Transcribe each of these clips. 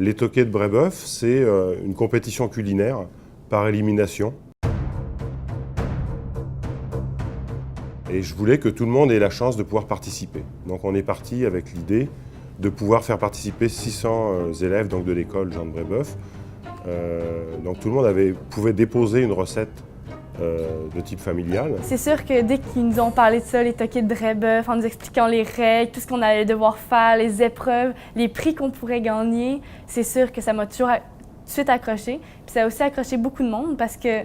Les toquets de Brébeuf, c'est une compétition culinaire par élimination. Et je voulais que tout le monde ait la chance de pouvoir participer. Donc on est parti avec l'idée de pouvoir faire participer 600 élèves donc, de l'école Jean de Brébeuf. Donc tout le monde pouvait déposer une recette de type familial. C'est sûr que dès qu'ils nous ont parlé de ça, les toquets de Brébeuf, en nous expliquant les règles, tout ce qu'on allait devoir faire, les épreuves, les prix qu'on pourrait gagner, c'est sûr que ça m'a toujours tout de suite accroché. Puis ça a aussi accroché beaucoup de monde parce que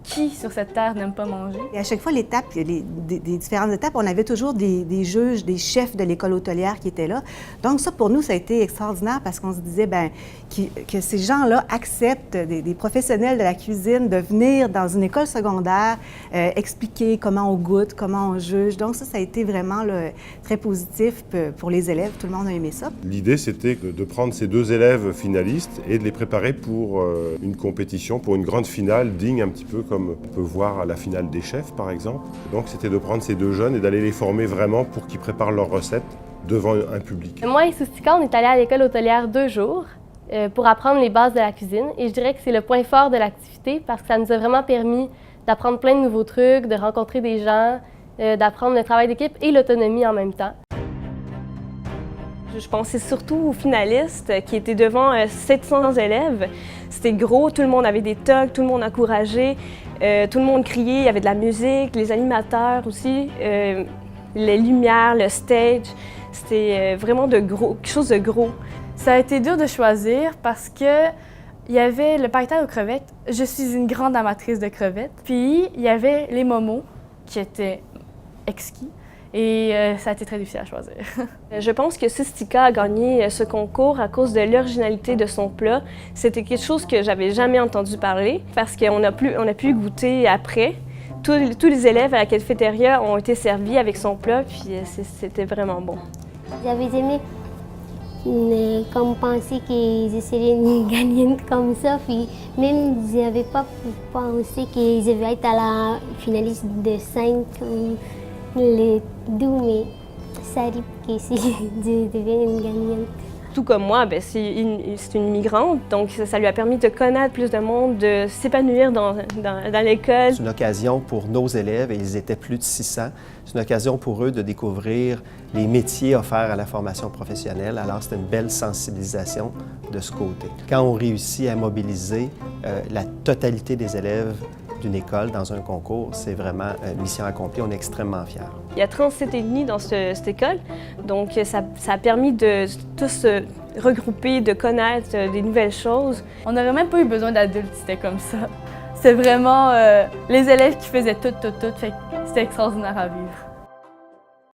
qui sur cette terre n'aime pas manger? Et à chaque fois, l'étape, des différentes étapes, on avait toujours des juges, des chefs de l'école hôtelière qui étaient là. Donc ça, pour nous, ça a été extraordinaire parce qu'on se disait que ces gens-là acceptent, des professionnels de la cuisine, de venir dans une école secondaire, expliquer comment on goûte, comment on juge. Donc ça a été vraiment très positif pour les élèves. Tout le monde a aimé ça. L'idée, c'était de prendre ces 2 élèves finalistes et de les préparer pour une compétition, pour une grande finale digne un petit peu comme on peut voir à la finale des chefs, par exemple. Donc, c'était de prendre ces 2 jeunes et d'aller les former vraiment pour qu'ils préparent leurs recettes devant un public. Moi et Soustika, on est allés à l'école hôtelière 2 jours pour apprendre les bases de la cuisine. Et je dirais que c'est le point fort de l'activité parce que ça nous a vraiment permis d'apprendre plein de nouveaux trucs, de rencontrer des gens, d'apprendre le travail d'équipe et l'autonomie en même temps. Je pensais surtout aux finalistes qui étaient devant 700 élèves. C'était gros, tout le monde avait des togs, tout le monde encourageait, tout le monde criait, il y avait de la musique, les animateurs aussi, les lumières, le stage. C'était vraiment quelque chose de gros. Ça a été dur de choisir parce que il y avait le paquetage aux crevettes. Je suis une grande amatrice de crevettes. Puis il y avait les momos qui étaient exquis. Et ça a été très difficile à choisir. Je pense que Soustika a gagné ce concours à cause de l'originalité de son plat. C'était quelque chose que j'avais jamais entendu parler parce qu'on a pu goûter après. Tous les élèves à la cafétéria ont été servis avec son plat, puis c'était vraiment bon. J'avais aimé comme penser qu'ils seraient gagnants comme ça, puis même je n'avais pas pensé qu'ils allaient être à la finaliste de 5. Les 2, mais ça arrive qu'ici, je devienne une gagnante. Tout comme moi, c'est une migrante, donc ça lui a permis de connaître plus de monde, de s'épanouir dans l'école. C'est une occasion pour nos élèves, et ils étaient plus de 600, c'est une occasion pour eux de découvrir les métiers offerts à la formation professionnelle. Alors c'est une belle sensibilisation de ce côté. Quand on réussit à mobiliser la totalité des élèves d'une école dans un concours, c'est vraiment mission accomplie. On est extrêmement fiers. Il y a 37 ethnies dans cette école, donc ça a permis de tous se regrouper, de connaître des nouvelles choses. On n'aurait même pas eu besoin d'adultes, c'était comme ça. C'est vraiment les élèves qui faisaient tout, fait que c'était extraordinaire à vivre.